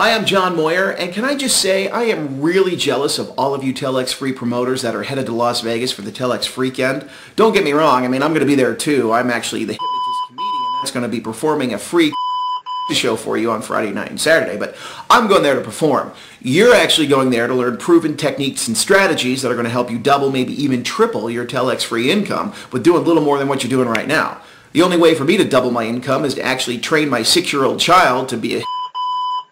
Hi, I'm John Moyer, and can I just say I am really jealous of all of you TelexFREE promoters that are headed to Las Vegas for the TelexFreakend. Don't get me wrong, I mean, I'm going to be there too. I'm actually the hypnotist comedian that's going to be performing a free show for you on Friday night and Saturday, but I'm going there to perform. You're actually going there to learn proven techniques and strategies that are going to help you double, maybe even triple your TelexFREE income with doing a little more than what you're doing right now. The only way for me to double my income is to actually train my 6-year-old child to be a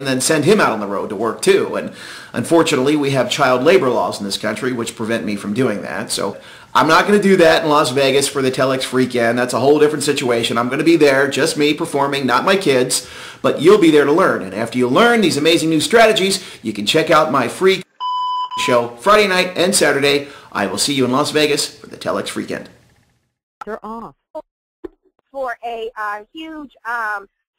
and then send him out on the road to work too. And unfortunately, we have child labor laws in this country which prevent me from doing that. So I'm not going to do that in Las Vegas for the TelexFreakend. That's a whole different situation. I'm going to be there, just me performing, not my kids. But you'll be there to learn. And after you learn these amazing new strategies, you can check out my free show Friday night and Saturday. I will see you in Las Vegas for the TelexFreakend. You're off. For a huge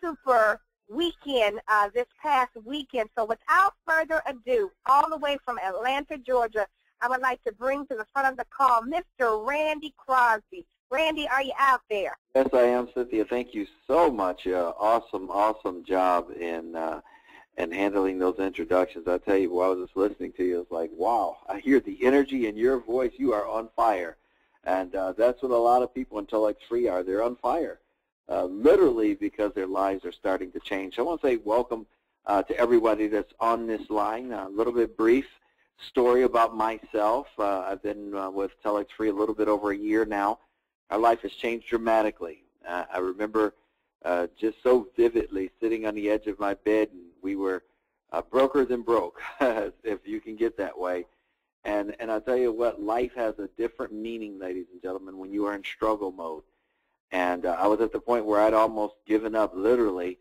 super weekend this past weekend. So without further ado, all the way from Atlanta, Georgia, I would like to bring to the front of the call Mr. Randy Crosby. Randy, are you out there? Yes, I am, Cynthia. Thank you so much. Awesome job in handling those introductions. I tell you, while I was just listening to you, it's like, wow, I hear the energy in your voice. You are on fire. And that's what a lot of people in TelexFREE are. They're on fire. Literally because their lives are starting to change. So I want to say welcome to everybody that's on this line. A little bit brief story about myself. I've been with TelexFREE a little bit over a year now. Our life has changed dramatically. I remember just so vividly sitting on the edge of my bed, and we were broker than broke, if you can get that way. And I'll tell you what, life has a different meaning, ladies and gentlemen, when you are in struggle mode. And I was at the point where I'd almost given up, literally,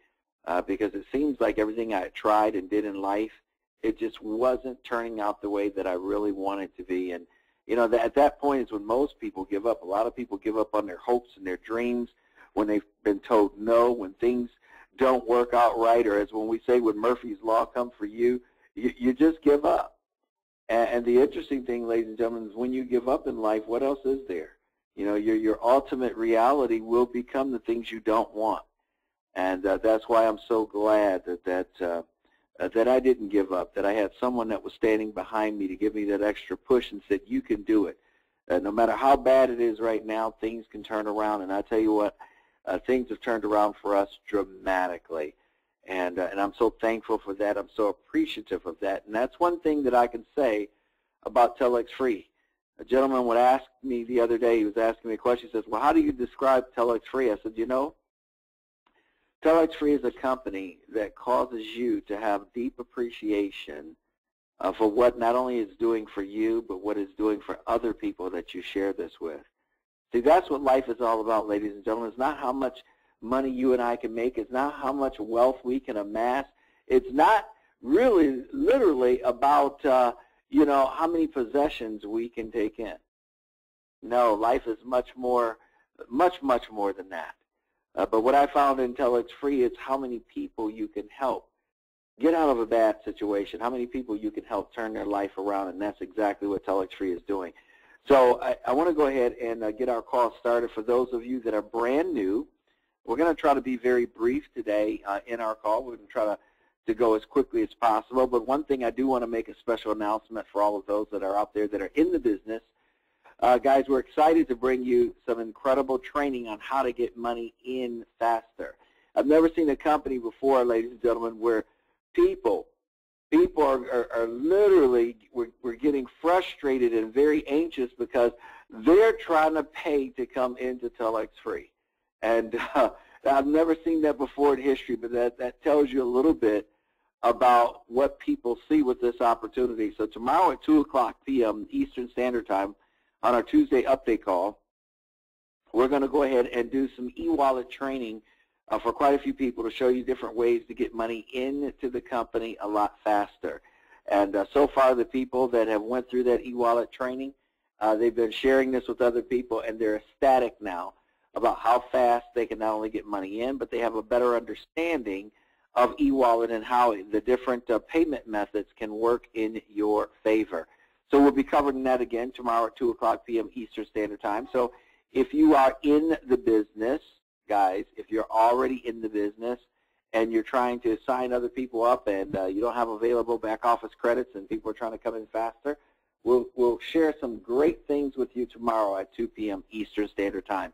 because it seems like everything I tried and did in life, it just wasn't turning out the way that I really wanted to be. And, you know, at that point is when most people give up. A lot of people give up on their hopes and their dreams when they've been told no, when things don't work out right, or as when we say, when Murphy's Law comes for you, you just give up. And the interesting thing, ladies and gentlemen, is when you give up in life, what else is there? You know, your ultimate reality will become the things you don't want, and that's why I'm so glad that I didn't give up. That I had someone that was standing behind me to give me that extra push and said, "You can do it. No matter how bad it is right now, things can turn around." And I tell you what, things have turned around for us dramatically, and I'm so thankful for that. I'm so appreciative of that, and that's one thing that I can say about TelexFREE. A gentleman would ask me the other day, he was asking me a question, he says, well, how do you describe TelexFREE? I said, you know, TelexFREE is a company that causes you to have deep appreciation for what not only it's doing for you, but what it's doing for other people that you share this with. See, that's what life is all about, ladies and gentlemen. It's not how much money you and I can make. It's not how much wealth we can amass. It's not really, literally about you know, how many possessions we can take in. No, life is much more than that. But what I found in TelexFREE is how many people you can help get out of a bad situation, how many people you can help turn their life around, and that's exactly what TelexFREE is doing. So I want to go ahead and get our call started. For those of you that are brand new, we're going to try to be very brief today in our call. We're going to try to go as quickly as possible. But one thing I do want to make a special announcement for all of those that are out there that are in the business. Guys, we're excited to bring you some incredible training on how to get money in faster. I've never seen a company before, ladies and gentlemen, where people are literally, we're getting frustrated and very anxious because they're trying to pay to come into TelexFREE. And I've never seen that before in history, but that tells you a little bit about what people see with this opportunity. So tomorrow at 2 o'clock p.m. Eastern Standard Time on our Tuesday update call, we're going to go ahead and do some e-wallet training for quite a few people to show you different ways to get money into the company a lot faster. And so far, the people that have went through that e-wallet training, they've been sharing this with other people, and they're ecstatic now about how fast they can not only get money in, but they have a better understanding of e-wallet and how the different payment methods can work in your favor. So we'll be covering that again tomorrow at 2 o'clock p.m. Eastern Standard Time. So if you are in the business, guys, if you're already in the business and you're trying to sign other people up and you don't have available back office credits and people are trying to come in faster, we'll share some great things with you tomorrow at 2 p.m. Eastern Standard Time.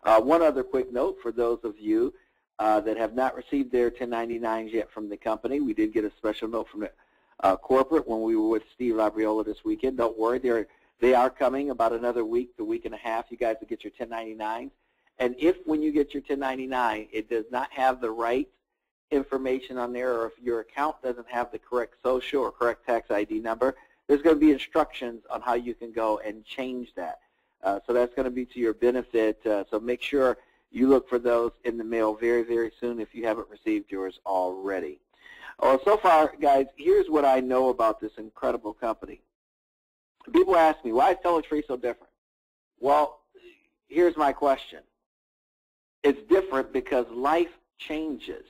One other quick note for those of you that have not received their 1099s yet from the company. We did get a special note from the corporate when we were with Steve Labriola this weekend. Don't worry, they are coming about another week to week and a half. You guys will get your 1099s. And if when you get your 1099, it does not have the right information on there, or if your account doesn't have the correct social or correct tax ID number, there's going to be instructions on how you can go and change that. So that's going to be to your benefit. So make sure you look for those in the mail very, very soon if you haven't received yours already. Well, so far, guys, here's what I know about this incredible company. People ask me, why is TelexFREE so different? Well, here's my question. It's different because life changes.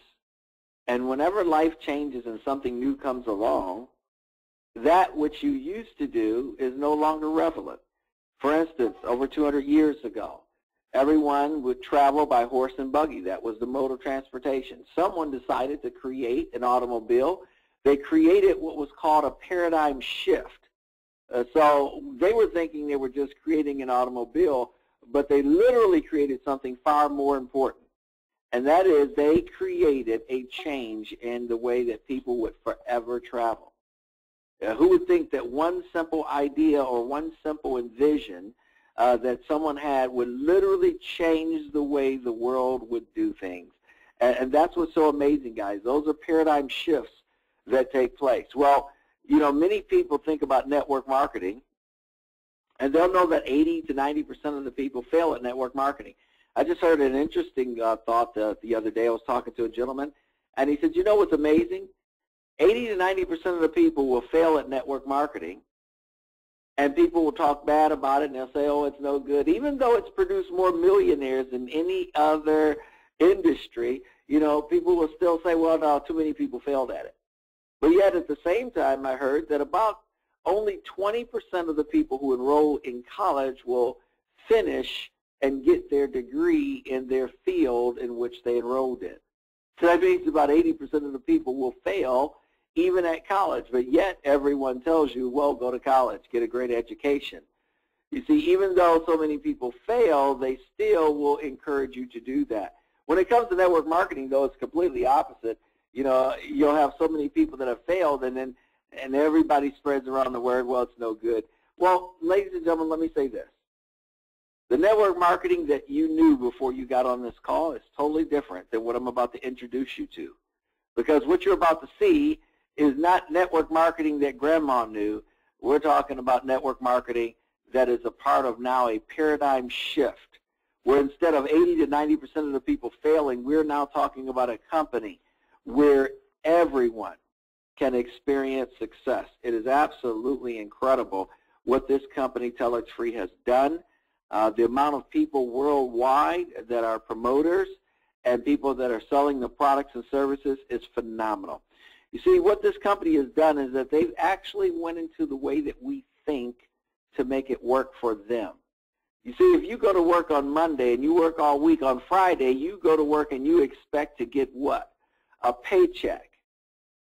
And whenever life changes and something new comes along, that which you used to do is no longer relevant. For instance, over 200 years ago, everyone would travel by horse and buggy. That was the mode of transportation. Someone decided to create an automobile. They created what was called a paradigm shift. So they were thinking they were just creating an automobile, but they literally created something far more important. And that is they created a change in the way that people would forever travel. Who would think that one simple idea or one simple envision that someone had would literally change the way the world would do things? And that's what's so amazing, guys. Those are paradigm shifts that take place. Well, you know, many people think about network marketing, and they'll know that 80 to 90% of the people fail at network marketing. I just heard an interesting thought the other day. I was talking to a gentleman, and he said, you know what's amazing? 80 to 90% of the people will fail at network marketing, and people will talk bad about it, and they'll say, oh, it's no good. Even though it's produced more millionaires than any other industry, you know, people will still say, well, no, too many people failed at it. But yet at the same time, I heard that about only 20% of the people who enroll in college will finish and get their degree in their field in which they enrolled in. So that means about 80% of the people will fail even at college, but yet everyone tells you, well, go to college, get a great education. You see, even though so many people fail, they still will encourage you to do that. When it comes to network marketing, though, it's completely opposite. You know, you'll have so many people that have failed, and everybody spreads around the word, well, it's no good. Well, ladies and gentlemen, let me say this. The network marketing that you knew before you got on this call is totally different than what I'm about to introduce you to. Because what you're about to see is not network marketing that grandma knew. We're talking about network marketing that is a part of now a paradigm shift, where instead of 80 to 90% of the people failing, we're now talking about a company where everyone can experience success. It is absolutely incredible what this company, TelexFREE, has done. The amount of people worldwide that are promoters and people that are selling the products and services is phenomenal. You see, what this company has done is that they've actually went into the way that we think to make it work for them. You see, if you go to work on Monday and you work all week, on Friday you go to work and you expect to get what? A paycheck.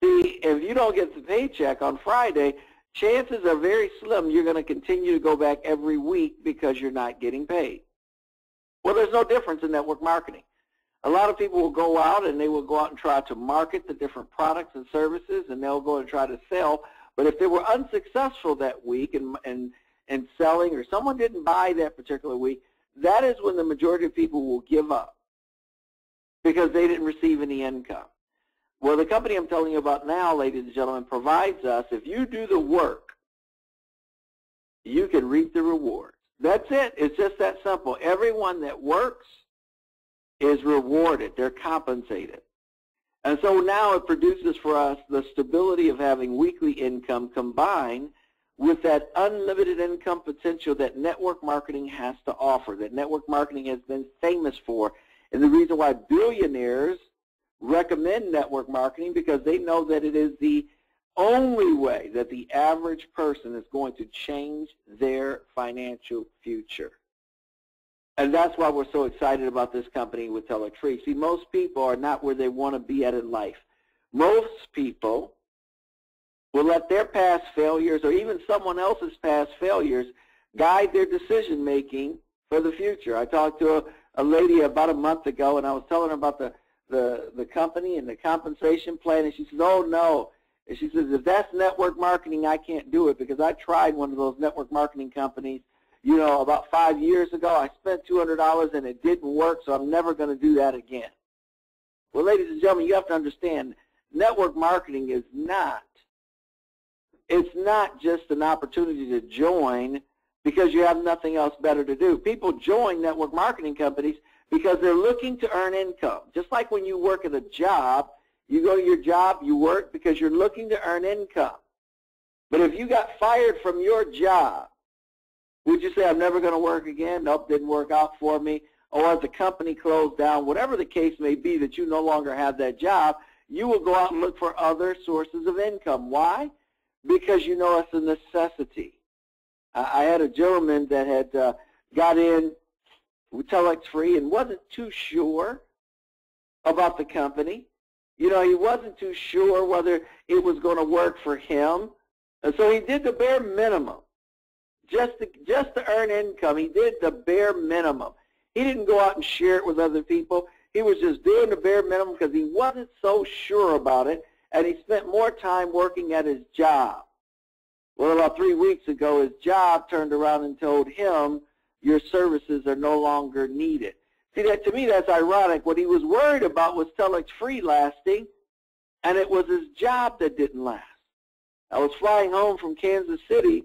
See, if you don't get the paycheck on Friday, chances are very slim you're going to continue to go back every week because you're not getting paid. Well, there's no difference in network marketing. A lot of people will go out and they will go out and try to market the different products and services, and they'll go and try to sell. But if they were unsuccessful that week in selling, or someone didn't buy that particular week, that is when the majority of people will give up because they didn't receive any income. Well, the company I'm telling you about now, ladies and gentlemen, provides us, if you do the work, you can reap the rewards. That's it. It's just that simple. Everyone that works is rewarded. They're compensated. And so now it produces for us the stability of having weekly income combined with that unlimited income potential that network marketing has to offer, that network marketing has been famous for. And the reason why billionaires recommend network marketing, because they know that it is the only way that the average person is going to change their financial future. And that's why we're so excited about this company with TelexFREE. See, most people are not where they want to be at in life. Most people will let their past failures or even someone else's past failures guide their decision making for the future. I talked to a lady about a month ago, and I was telling her about the company and the compensation plan, and she says, oh no. And she says, if that's network marketing, I can't do it, because I tried one of those network marketing companies, you know, about 5 years ago. I spent $200 and it didn't work, so I'm never going to do that again. Well, ladies and gentlemen, you have to understand, network marketing is not, it's not just an opportunity to join because you have nothing else better to do. People join network marketing companies because they're looking to earn income. Just like when you work at a job, you go to your job, you work because you're looking to earn income. But if you got fired from your job, would you say, I'm never going to work again? Nope, didn't work out for me. Or if the company closed down, whatever the case may be that you no longer have that job, you will go out and look for other sources of income. Why? Because you know it's a necessity. I had a gentleman that had got in with TelexFREE and wasn't too sure about the company. You know, he wasn't too sure whether it was going to work for him. And so he did the bare minimum. Just to earn income, he did the bare minimum. He didn't go out and share it with other people. He was just doing the bare minimum because he wasn't so sure about it, and he spent more time working at his job. Well, about 3 weeks ago, his job turned around and told him, your services are no longer needed. See, that to me, that's ironic. What he was worried about was TelexFREE lasting, and it was his job that didn't last. I was flying home from Kansas City,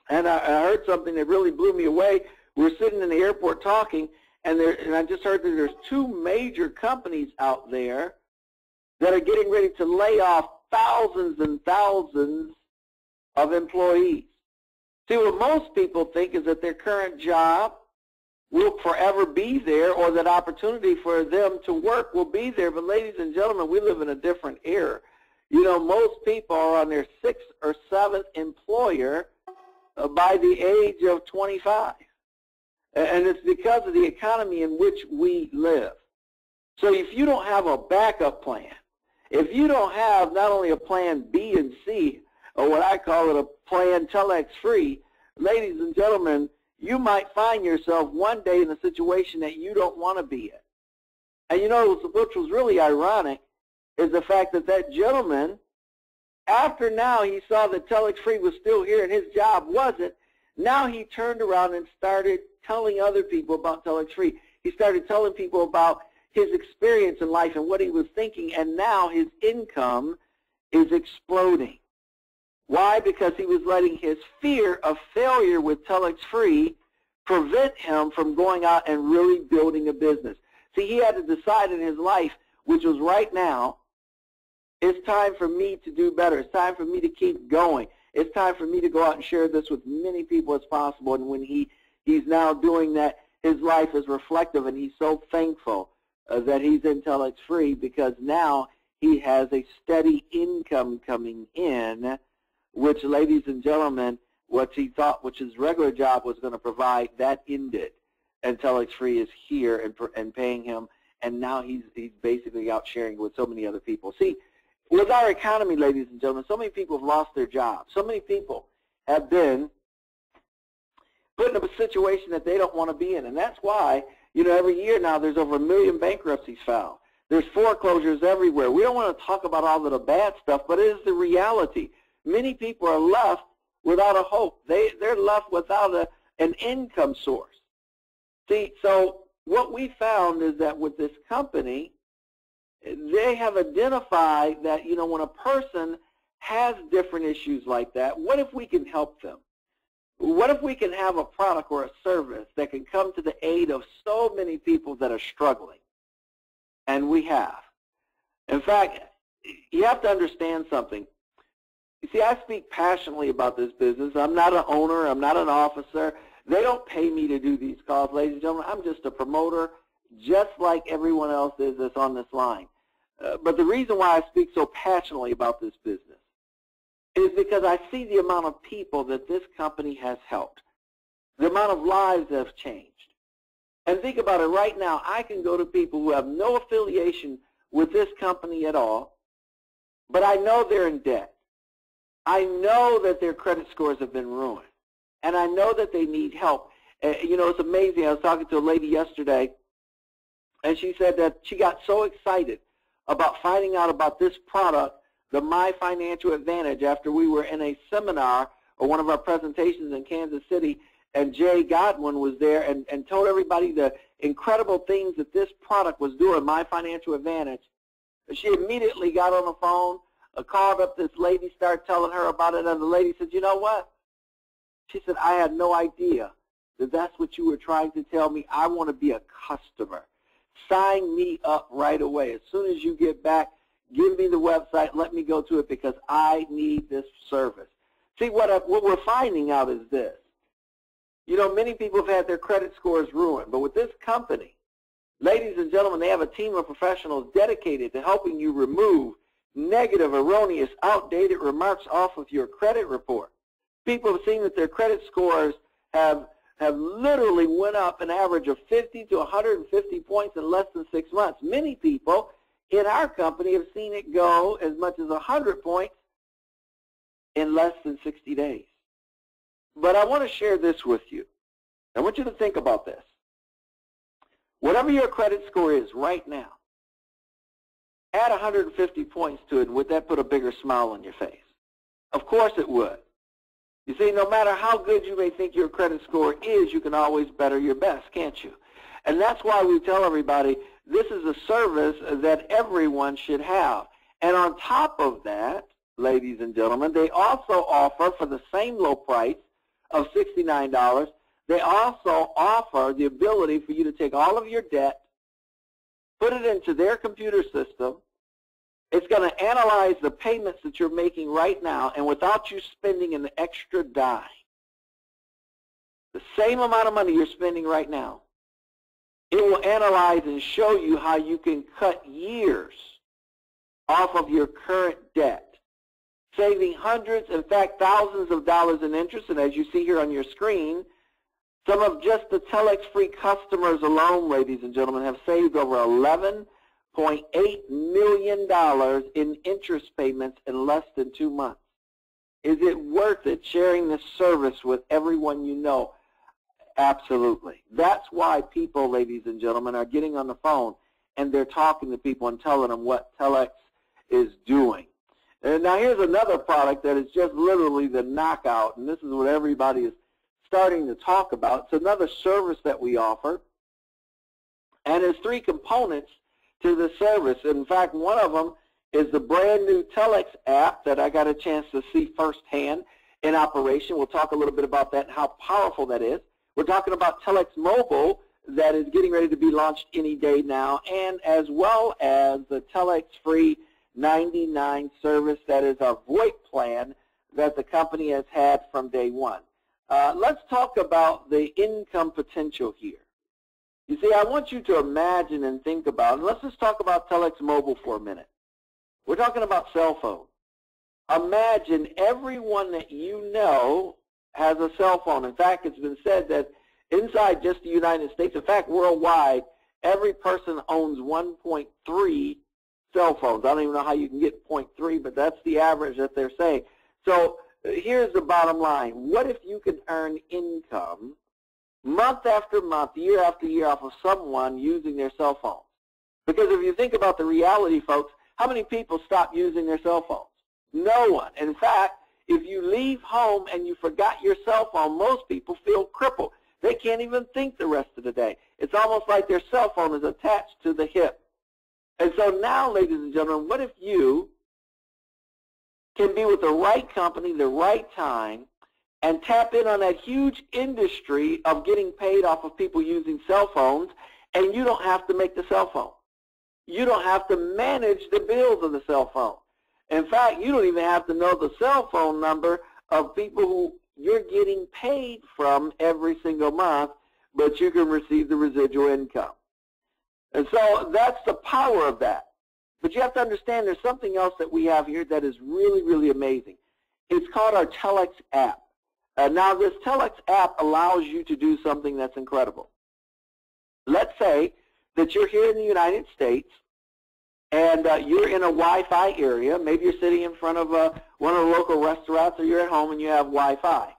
and I heard something that really blew me away. We were sitting in the airport talking, and I just heard that there's 2 major companies out there that are getting ready to lay off thousands and thousands of employees. See, what most people think is that their current job will forever be there, or that opportunity for them to work will be there. But ladies and gentlemen, we live in a different era. You know, most people are on their 6th or 7th employer by the age of 25. And it's because of the economy in which we live. So if you don't have a backup plan, if you don't have not only a plan B and C, or what I call it a plan TelexFREE, ladies and gentlemen, you might find yourself one day in a situation that you don't want to be in. And you know, which was really ironic, is the fact that that gentleman, after now he saw that TelexFREE was still here and his job wasn't, now he turned around and started telling other people about TelexFREE. He started telling people about his experience in life and what he was thinking, and now his income is exploding. Why? Because he was letting his fear of failure with TelexFREE prevent him from going out and really building a business. See, he had to decide in his life, which was right now, it's time for me to do better. It's time for me to keep going. It's time for me to go out and share this with many people as possible. And when he's now doing that, his life is reflective, and he's so thankful that he's in TelexFREE, because now he has a steady income coming in, which, ladies and gentlemen, what he thought, which his regular job was going to provide, that ended. And TelexFREE is here and paying him, and now he's basically out sharing with so many other people. See, with our economy, ladies and gentlemen, so many people have lost their jobs. So many people have been put in a situation that they don't want to be in. And that's why, you know, every year now there's over 1 million bankruptcies filed. There's foreclosures everywhere. We don't want to talk about all of the bad stuff, but it is the reality. Many people are left without a hope. They're left without an income source. See, so what we found is that with this company, they have identified that, you know, when a person has different issues like that, what if we can help them? What if we can have a product or a service that can come to the aid of so many people that are struggling? And we have. In fact, you have to understand something. You see, I speak passionately about this business. I'm not an owner. I'm not an officer. They don't pay me to do these calls, ladies and gentlemen. I'm just a promoter, just like everyone else is that's on this line. But the reason why I speak so passionately about this business is because I see the amount of people that this company has helped, the amount of lives that have changed. And think about it right now. I can go to people who have no affiliation with this company at all, but I know they're in debt. I know that their credit scores have been ruined, and I know that they need help. You know, it's amazing. I was talking to a lady yesterday, and she said that she got so excited about finding out about this product, the My Financial Advantage, after we were in a seminar or one of our presentations in Kansas City, and Jay Godwin was there and told everybody the incredible things that this product was doing, My Financial Advantage. She immediately got on the phone, called up this lady, started telling her about it, and the lady said, you know what? She said, I had no idea that that's what you were trying to tell me. I want to be a customer. Sign me up right away. As soon as you get back, give me the website, let me go to it because I need this service. See, what we're finding out is this. You know, many people have had their credit scores ruined, but with this company, ladies and gentlemen, they have a team of professionals dedicated to helping you remove negative, erroneous, outdated remarks off of your credit report. People have seen that their credit scores have literally went up an average of 50 to 150 points in less than 6 months. Many people in our company have seen it go as much as 100 points in less than 60 days. But I want to share this with you. I want you to think about this. Whatever your credit score is right now, add 150 points to it. Would that put a bigger smile on your face? Of course it would. You see, no matter how good you may think your credit score is, you can always better your best, can't you? And that's why we tell everybody this is a service that everyone should have. And on top of that, ladies and gentlemen, they also offer, for the same low price of $69, they also offer the ability for you to take all of your debt, put it into their computer system. It's going to analyze the payments that you're making right now, and without you spending an extra dime, the same amount of money you're spending right now, it will analyze and show you how you can cut years off of your current debt, saving hundreds, in fact, thousands of dollars in interest. And as you see here on your screen, some of just the TelexFREE customers alone, ladies and gentlemen, have saved over $11.8 million in interest payments in less than 2 months. Is it worth it sharing this service with everyone you know? Absolutely. That's why people, ladies and gentlemen, are getting on the phone and they're talking to people and telling them what Telex is doing. And now here's another product that is just literally the knockout, and this is what everybody is starting to talk about. It's another service that we offer, and there's 3 components to the service. In fact, one of them is the brand new TelexApp that I got a chance to see firsthand in operation. We'll talk a little bit about that and how powerful that is. We're talking about TelexMoble that is getting ready to be launched any day now, and as well as the TelexFREE 99 service that is our VoIP plan that the company has had from day one. Let's talk about the income potential here. You see, I want you to imagine and think about, and let's just talk about TelexMoble for a minute. We're talking about cell phone. Imagine everyone that you know has a cell phone. In fact, it's been said that inside just the United States, in fact, worldwide, every person owns 1.3 cell phones. I don't even know how you can get 0.3, but that's the average that they're saying. So here's the bottom line. What if you could earn income month after month, year after year off of someone using their cell phone? Because if you think about the reality, folks, how many people stop using their cell phones? No one. In fact, if you leave home and you forgot your cell phone, most people feel crippled. They can't even think the rest of the day. It's almost like their cell phone is attached to the hip. And so now, ladies and gentlemen, what if you can be with the right company, the right time, and tap in on that huge industry of getting paid off of people using cell phones, and you don't have to make the cell phone. You don't have to manage the bills of the cell phone. In fact, you don't even have to know the cell phone number of people who you're getting paid from every single month, but you can receive the residual income. And so that's the power of that. But you have to understand there's something else that we have here that is really, really amazing. It's called our TelexApp. Now this TelexApp allows you to do something that's incredible. let's say that you're here in the United States and you're in a Wi-Fi area. Maybe you're sitting in front of one of the local restaurants, or you're at home and you have Wi-Fi.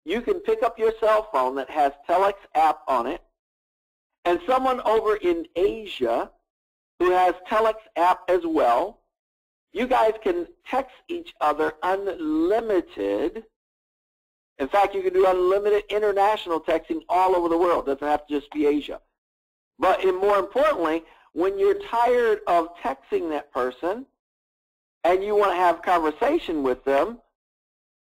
You can pick up your cell phone that has TelexApp on it, and someone over in Asia who has TelexApp as well, you guys can text each other unlimited. In fact, you can do unlimited international texting all over the world. It doesn't have to just be Asia. But more importantly, when you're tired of texting that person and you want to have conversation with them,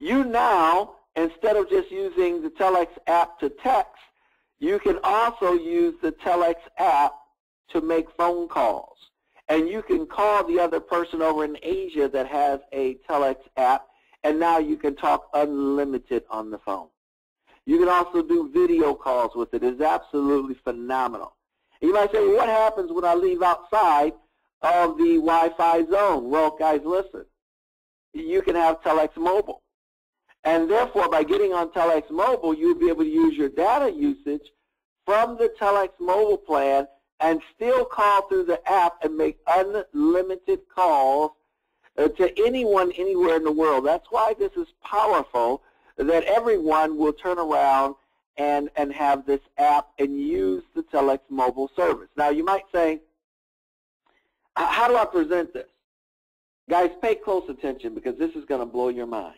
you now, instead of just using the TelexApp to text, you can also use the TelexApp to make phone calls. And you can call the other person over in Asia that has a TelexApp, and now you can talk unlimited on the phone. You can also do video calls with it. It's absolutely phenomenal. And you might say, well, what happens when I leave outside of the Wi-Fi zone? Well, guys, listen. You can have TelexMoble. And therefore, by getting on TelexMoble, you'll be able to use your data usage from the TelexMoble plan and still call through the app and make unlimited calls to anyone anywhere in the world. That's why this is powerful, that everyone will turn around and have this app and use the TelexMoble service. Now, you might say, how do I present this? Guys, pay close attention, because this is going to blow your mind.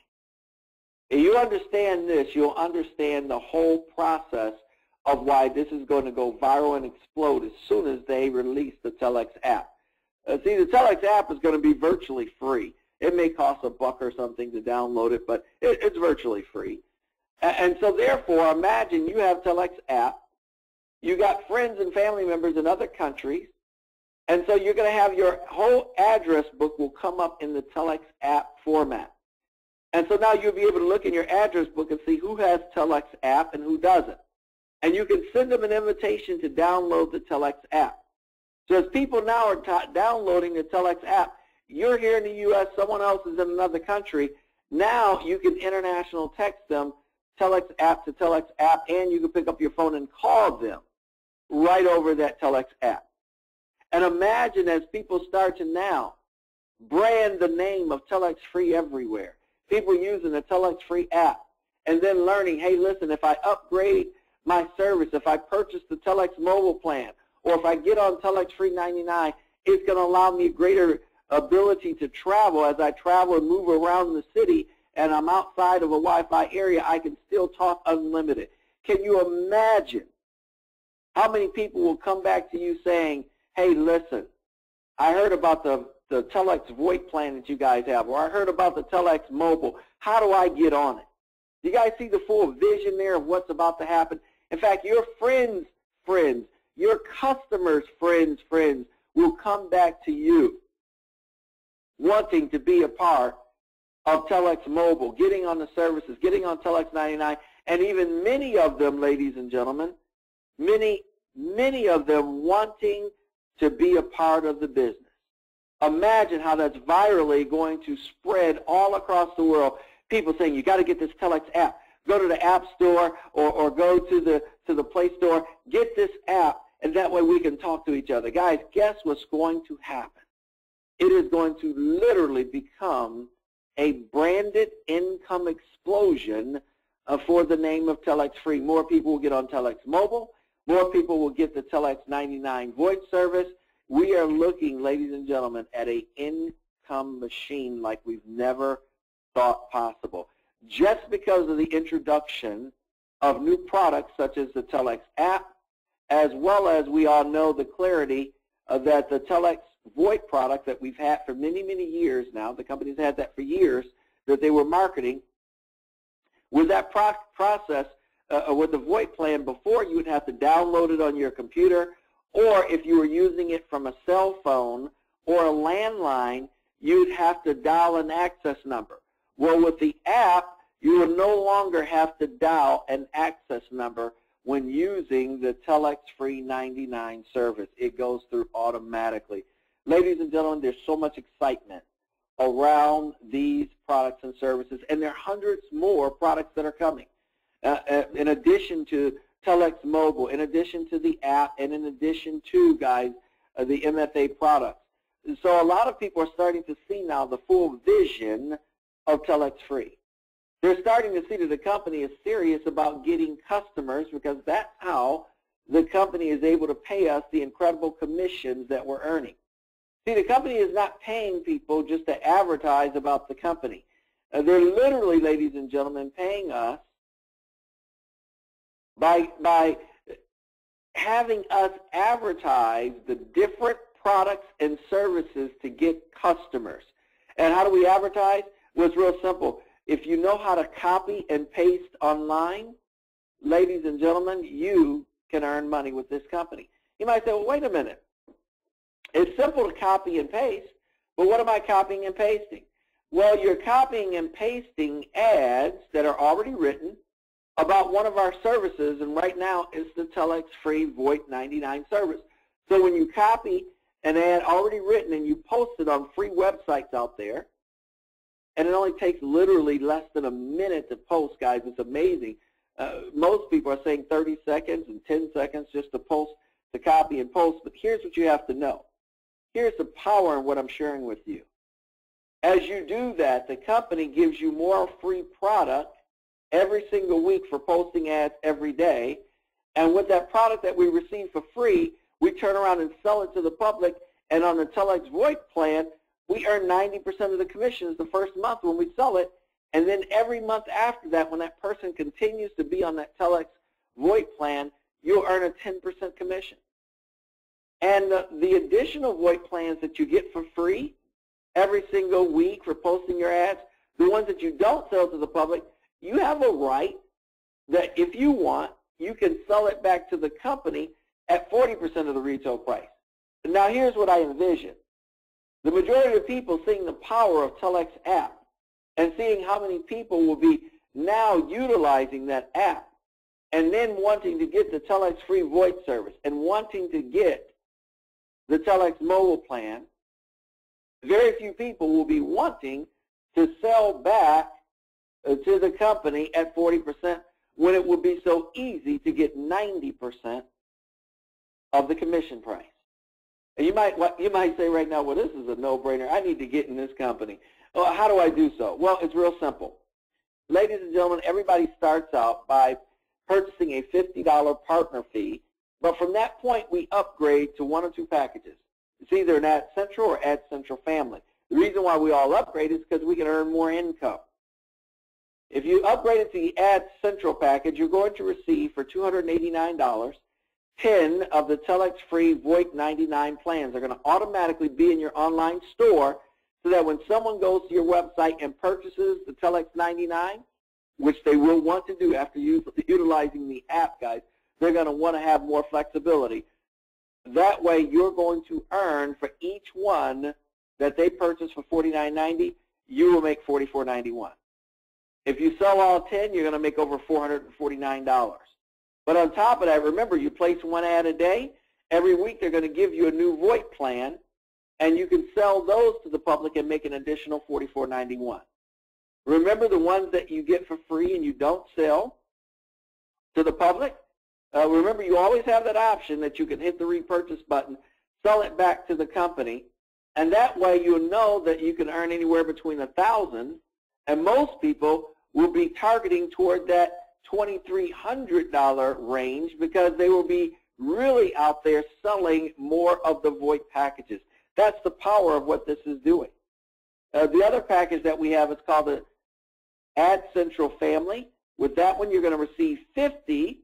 If you understand this, you'll understand the whole process of why this is going to go viral and explode as soon as they release the TelexApp. See, the TelexApp is going to be virtually free. It may cost $1 or something to download it, but it's virtually free. And so therefore, imagine you have TelexApp, you got friends and family members in other countries, and so you're going to have your whole address book will come up in the TelexApp format. And so now you'll be able to look in your address book and see who has TelexApp and who doesn't. And you can send them an invitation to download the TelexApp. So as people now are downloading the TelexApp, you're here in the U.S., someone else is in another country, now you can international text them TelexApp to TelexApp, and you can pick up your phone and call them right over that TelexApp. And imagine as people start to now brand the name of TelexFREE everywhere, people using the TelexFREE app, and then learning, hey, listen, if I upgrade my service, if I purchase the TelexMoble plan, or if I get on TelexFREE 99, it's going to allow me greater ability to travel. As I travel and move around the city and I'm outside of a Wi-Fi area, I can still talk unlimited. Can you imagine how many people will come back to you saying, hey, listen, I heard about the Telex VoIP plan that you guys have, or I heard about the TelexMoble. How do I get on it? You guys see the full vision there of what's about to happen? In fact, your friends' friends, your customers' friends' friends will come back to you wanting to be a part of TelexMoble, getting on the services, getting on Telex 99, and even many of them, ladies and gentlemen, many of them wanting to be a part of the business. Imagine how that's virally going to spread all across the world. People saying, you got to get this Telex app. Go to the App Store or go to the Play Store. Get this app, and that way we can talk to each other. Guys, guess what's going to happen? It is going to literally become a branded income explosion for the name of TelexFREE. More people will get on TelexMoble. More people will get the Telex 99 voice service. We are looking, ladies and gentlemen, at an income machine like we've never thought possible. Just because of the introduction of new products such as the Telex app, as well as we all know the clarity that the Telex VoIP product that we've had for many, many years now, the company's had that for years, that they were marketing. With that process, with the VoIP plan, before you would have to download it on your computer, or if you were using it from a cell phone or a landline, you'd have to dial an access number. Well, with the app, you will no longer have to dial an access number when using the TelexFREE 99 service. It goes through automatically. Ladies and gentlemen, there's so much excitement around these products and services, and there are hundreds more products that are coming. In addition to TelexMoble, in addition to the app, and in addition to, guys, the MFA products. So a lot of people are starting to see now the full vision of TelexFREE. They're starting to see that the company is serious about getting customers, because that's how the company is able to pay us the incredible commissions that we're earning. See, the company is not paying people just to advertise about the company. They're literally, ladies and gentlemen, paying us by having us advertise the different products and services to get customers. And how do we advertise? Well, it's real simple. If you know how to copy and paste online, ladies and gentlemen, you can earn money with this company. You might say, well, wait a minute. It's simple to copy and paste, but what am I copying and pasting? Well, you're copying and pasting ads that are already written about one of our services, and right now it's the TelexFREE VoIP 99 service. So when you copy an ad already written and you post it on free websites out there, and it only takes literally less than a minute to post, guys. It's amazing. Most people are saying 30 seconds and 10 seconds just to post, to copy and post, but here's what you have to know. Here's the power in what I'm sharing with you. As you do that, the company gives you more free product every single week for posting ads every day, and with that product that we receive for free, we turn around and sell it to the public, and on the Telex VoIP plan, we earn 90% of the commissions the first month when we sell it, and then every month after that, when that person continues to be on that Telex VoIP plan, you'll earn a 10% commission. And the additional VoIP plans that you get for free every single week for posting your ads, the ones that you don't sell to the public, you have a right that if you want, you can sell it back to the company at 40% of the retail price. And now here's what I envision. The majority of people seeing the power of TelexApp and seeing how many people will be now utilizing that app and then wanting to get the TelexFREE VoIP service and wanting to get the TelexMoble plan, very few people will be wanting to sell back to the company at 40% when it would be so easy to get 90% of the commission price. And you might say right now, well, this is a no-brainer. I need to get in this company. Well, how do I do so? Well, it's real simple. Ladies and gentlemen, everybody starts out by purchasing a $50 partner fee, but from that point, we upgrade to one or two packages. It's either an AdCentral or AdCentral Family. The reason why we all upgrade is because we can earn more income. If you upgrade it to the AdCentral package, you're going to receive for $289, 10 of the TelexFREE VoIP 99 plans. They're going to automatically be in your online store so that when someone goes to your website and purchases the Telex 99, which they will want to do after utilizing the app, guys, they're going to want to have more flexibility. That way, you're going to earn for each one that they purchase for $49.90, you will make $44.91. If you sell all 10, you're going to make over $449. But on top of that, remember, you place one ad a day. Every week, they're going to give you a new VoIP plan, and you can sell those to the public and make an additional $44.91. Remember the ones that you get for free and you don't sell to the public? Remember, you always have that option that you can hit the repurchase button, sell it back to the company, and that way you'll know that you can earn anywhere between $1,000, and most people will be targeting toward that $2,300 range because they will be really out there selling more of the VoIP packages. That's the power of what this is doing. The other package that we have is called the AdCentral Family. With that one, you're going to receive 50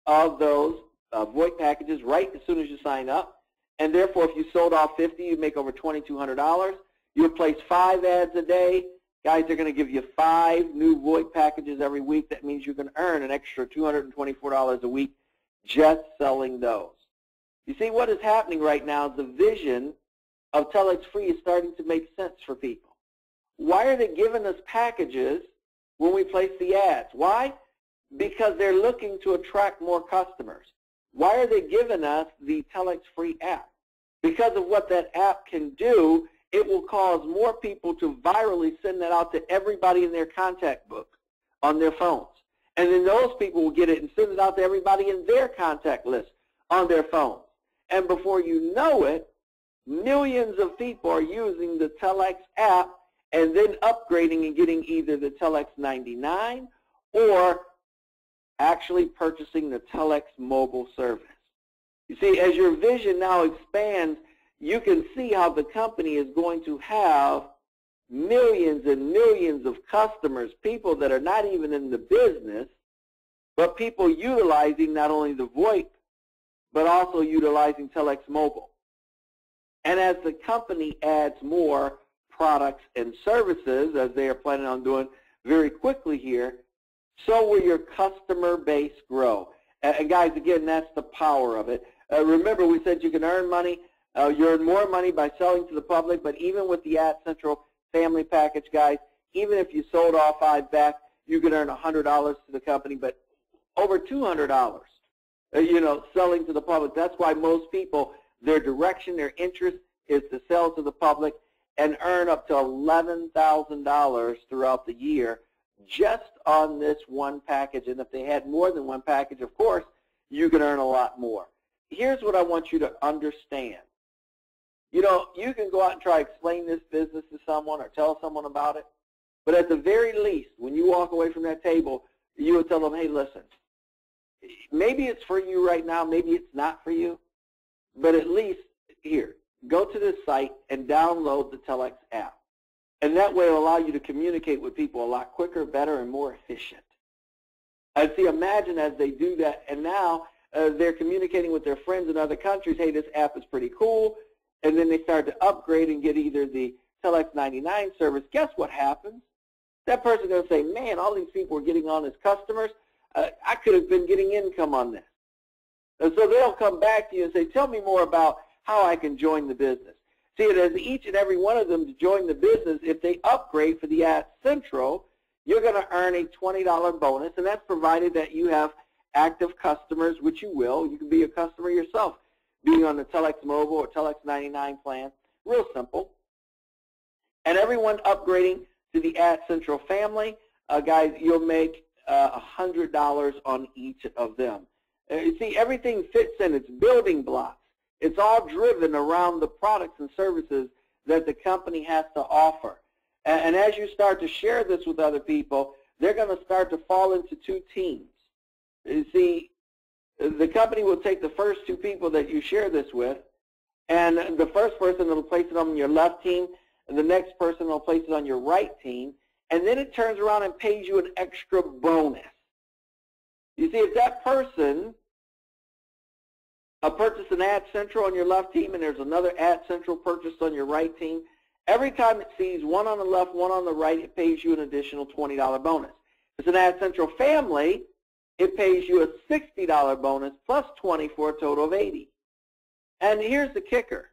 of those VoIP packages right as soon as you sign up. And therefore, if you sold off 50, you make over $2,200. You'll place 5 ads a day. Guys, they're going to give you 5 new VoIP packages every week. That means you can earn an extra $224 a week just selling those. You see, what is happening right now is the vision of TelexFREE is starting to make sense for people. Why are they giving us packages when we place the ads? Why? Because they're looking to attract more customers. Why are they giving us the TelexFREE app? Because of what that app can do, it will cause more people to virally send that out to everybody in their contact book on their phones. And then those people will get it and send it out to everybody in their contact list on their phones. And before you know it, millions of people are using the Telex app and then upgrading and getting either the Telex 99 or actually purchasing the TelexMoble service. You see, as your vision now expands, you can see how the company is going to have millions and millions of customers, people that are not even in the business, but people utilizing not only the VoIP, but also utilizing TelexMoble. And as the company adds more products and services, as they are planning on doing very quickly here, so will your customer base grow. And guys, again, that's the power of it. Remember, we said you can earn money. You earn more money by selling to the public, but even with the AdCentral family package, guys, even if you sold all 5 back, you could earn $100 to the company, but over $200, selling to the public. That's why most people, their direction, their interest is to sell to the public and earn up to $11,000 throughout the year just on this one package. And if they had more than one package, of course, you can earn a lot more. Here's what I want you to understand. You can go out and try to explain this business to someone or tell someone about it, but at the very least, when you walk away from that table, you will tell them, hey, listen, maybe it's for you right now, maybe it's not for you, but at least, here, go to this site and download the Telex app. And that way will allow you to communicate with people a lot quicker, better, and more efficient. And see, imagine as they do that, and now they're communicating with their friends in other countries, hey, this app is pretty cool, and then they start to upgrade and get either the Telex 99 service. Guess what happens? That person's going to say, man, all these people are getting on as customers. I could have been getting income on this. And so they'll come back to you and say, tell me more about how I can join the business. See, it as each and every one of them to join the business, if they upgrade for the AdCentral, you're going to earn a $20 bonus, and that's provided that you have active customers, which you will. You can be a customer yourself, being on the TelexMoble or Telex 99 plan. Real simple. And everyone upgrading to the AdCentral family, guys, you'll make $100 on each of them. You see, everything fits in. It's building blocks. It's all driven around the products and services that the company has to offer. And as you start to share this with other people, they're going to start to fall into 2 teams. You see, the company will take the first 2 people that you share this with, and the first person will place it on your left team, and the next person will place it on your right team, and then it turns around and pays you an extra bonus. You see, if that person purchased an AdCentral on your left team and there's another AdCentral purchased on your right team, every time it sees one on the left, one on the right, it pays you an additional $20 bonus. If it's an AdCentral family, it pays you a $60 bonus plus 20 for a total of 80. And here's the kicker.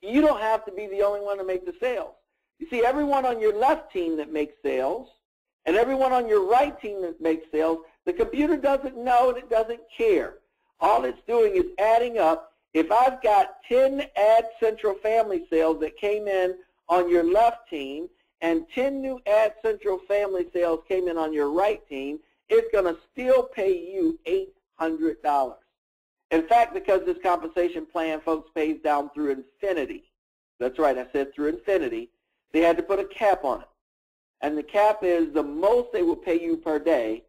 You don't have to be the only one to make the sales. You see, everyone on your left team that makes sales and everyone on your right team that makes sales, the computer doesn't know and it doesn't care. All it's doing is adding up. If I've got 10 AdCentral family sales that came in on your left team and 10 new AdCentral family sales came in on your right team, it's going to still pay you $800. In fact, because this compensation plan, folks, pays down through infinity. That's right, I said through infinity. They had to put a cap on it. And the cap is the most they will pay you per day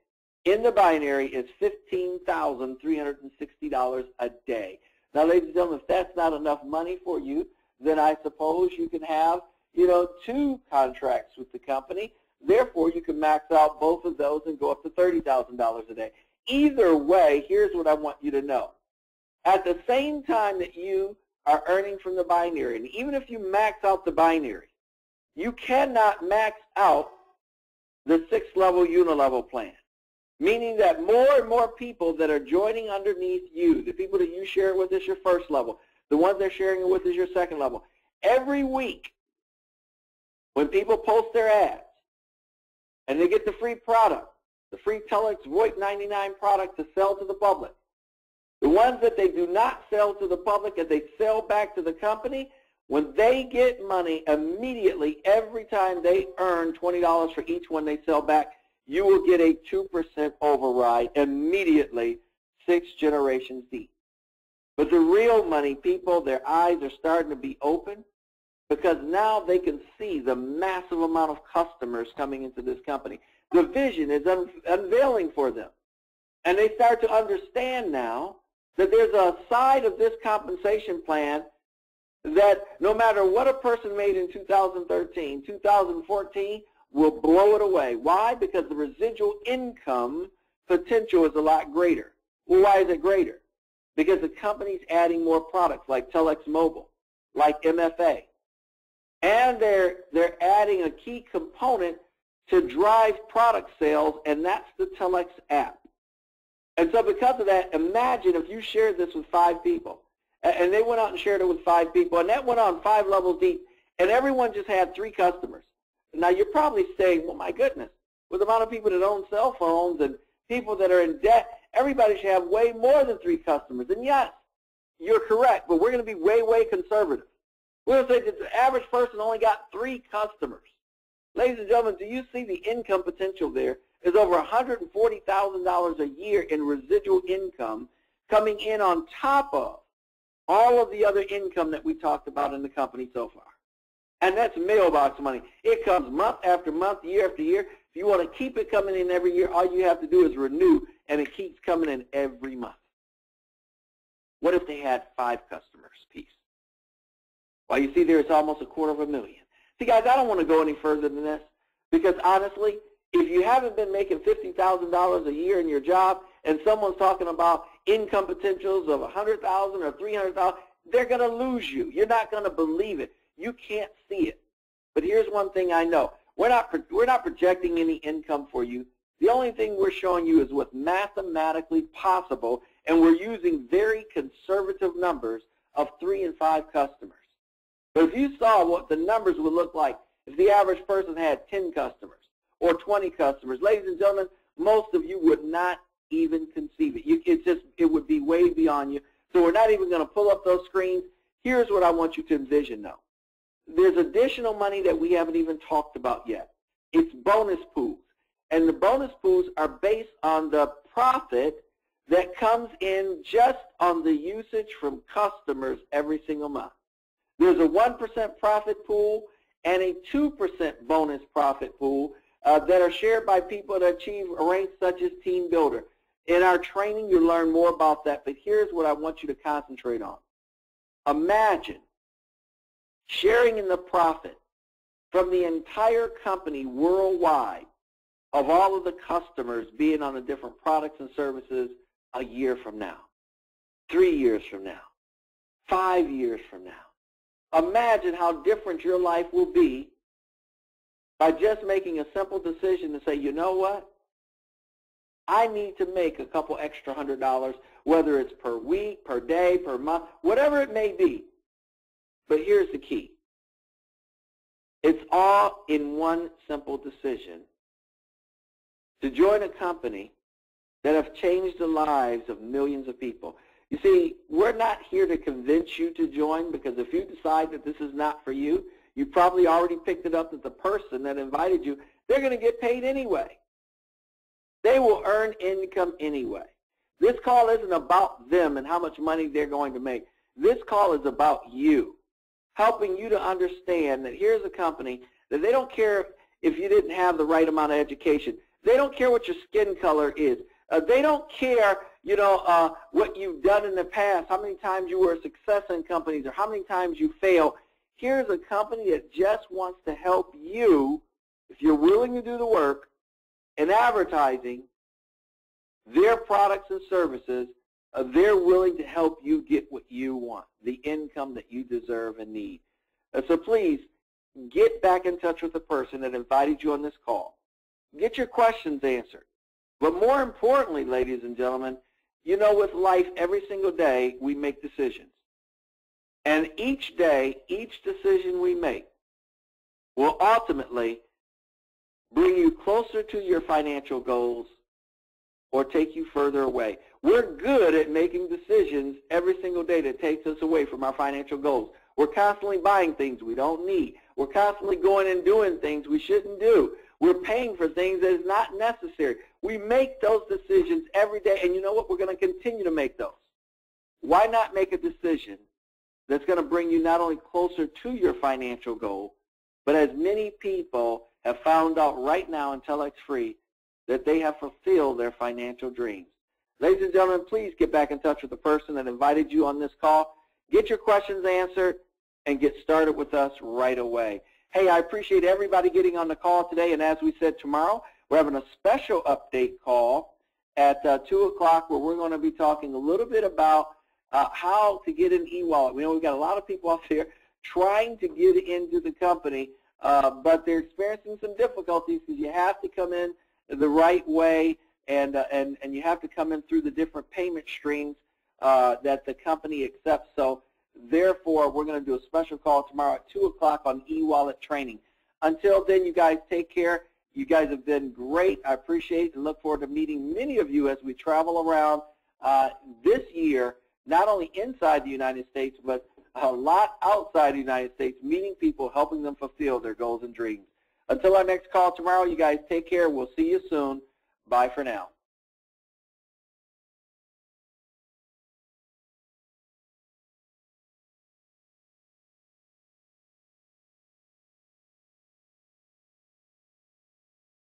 in the binary is $15,360 a day. Now, ladies and gentlemen, if that's not enough money for you, then I suppose you can have, 2 contracts with the company. Therefore, you can max out both of those and go up to $30,000 a day. Either way, here's what I want you to know. At the same time that you are earning from the binary, and even if you max out the binary, you cannot max out the 6-level unilevel plan. Meaning that more and more people that are joining underneath you, the people that you share it with is your first level, the ones they're sharing it with is your second level. Every week, when people post their ads, and they get the free product, the free Telex VoIP 99 product to sell to the public, the ones that they do not sell to the public and they sell back to the company, when they get money immediately, every time they earn $20 for each one they sell back, you will get a 2% override immediately, 6 generations deep. But the real money, people, their eyes are starting to be open because now they can see the massive amount of customers coming into this company. The vision is unveiling for them. And they start to understand now that there's a side of this compensation plan that no matter what a person made in 2013, 2014 will blow it away. Why? Because the residual income potential is a lot greater. Well, why is it greater? Because the company's adding more products like TelexMoble, like MFA. And they're adding a key component to drive product sales, and that's the TelexApp. And so because of that, imagine if you shared this with 5 people, and they went out and shared it with 5 people, and that went on 5 levels deep, and everyone just had 3 customers. Now you're probably saying, well, my goodness, with the amount of people that own cell phones and people that are in debt, everybody should have way more than 3 customers. And yes, you're correct, but we're going to be way, way conservative. We're going to say that the average person only got 3 customers. Ladies and gentlemen, do you see the income potential there? There's over $140,000 a year in residual income coming in on top of all of the other income that we talked about in the company so far. And that's mailbox money. It comes month after month, year after year. If you want to keep it coming in every year, all you have to do is renew, and it keeps coming in every month. What if they had 5 customers apiece? Well, you see there, it's almost $250,000. See, guys, I don't want to go any further than this because, honestly, if you haven't been making $50,000 a year in your job and someone's talking about income potentials of $100,000 or $300,000, they're going to lose you. You're not going to believe it. You can't see it. But here's one thing I know. We're not projecting any income for you. The only thing we're showing you is what's mathematically possible, and we're using very conservative numbers of 3 and 5 customers. But if you saw what the numbers would look like if the average person had 10 customers or 20 customers, ladies and gentlemen, most of you would not even conceive it. It would be way beyond you. So we're not even going to pull up those screens. Here's what I want you to envision now. There's additional money that we haven't even talked about yet. It's bonus pools. And the bonus pools are based on the profit that comes in just on the usage from customers every single month. There's a 1% profit pool and a 2% bonus profit pool that are shared by people that achieve ranks such as team builder. In our training, you'll learn more about that, but here's what I want you to concentrate on. Imagine sharing in the profit from the entire company worldwide of all of the customers being on the different products and services a year from now, 3 years from now, 5 years from now. Imagine how different your life will be by just making a simple decision to say, you know what? I need to make a couple extra $100, whether it's per week, per day, per month, whatever it may be. But here's the key. It's all in one simple decision to join a company that have changed the lives of millions of people. You see, we're not here to convince you to join, because if you decide that this is not for you, you probably already picked it up that the person that invited you, they're going to get paid anyway. They will earn income anyway. This call isn't about them and how much money they're going to make. This call is about you, helping you to understand that here's a company that they don't care if you didn't have the right amount of education. They don't care what your skin color is. They don't care, what you've done in the past, how many times you were a success in companies or how many times you failed. Here's a company that just wants to help you, if you're willing to do the work, in advertising their products and services. They're willing to help you get what you want, the income that you deserve and need. So please, get back in touch with the person that invited you on this call. Get your questions answered. But more importantly, ladies and gentlemen, with life, every single day we make decisions. And each day, each decision we make will ultimately bring you closer to your financial goals or take you further away. We're good at making decisions every single day that takes us away from our financial goals. We're constantly buying things we don't need. We're constantly going and doing things we shouldn't do. We're paying for things that is not necessary. We make those decisions every day, and you know what? We're going to continue to make those. Why not make a decision that's going to bring you not only closer to your financial goal, but as many people have found out right now in TelexFREE that they have fulfilled their financial dreams. Ladies and gentlemen, please get back in touch with the person that invited you on this call. Get your questions answered and get started with us right away. Hey, I appreciate everybody getting on the call today, and as we said, tomorrow we're having a special update call at 2 o'clock where we're going to be talking a little bit about how to get an e-wallet. We know we've got a lot of people out there trying to get into the company, but they're experiencing some difficulties because you have to come in the right way, and you have to come in through the different payment streams that the company accepts. So therefore, we're going to do a special call tomorrow at 2 o'clock on e-wallet training. Until then, you guys take care. You guys have been great. I appreciate it and look forward to meeting many of you as we travel around this year, not only inside the United States, but a lot outside the United States, meeting people, helping them fulfill their goals and dreams. Until our next call tomorrow, you guys take care. We'll see you soon. Bye for now.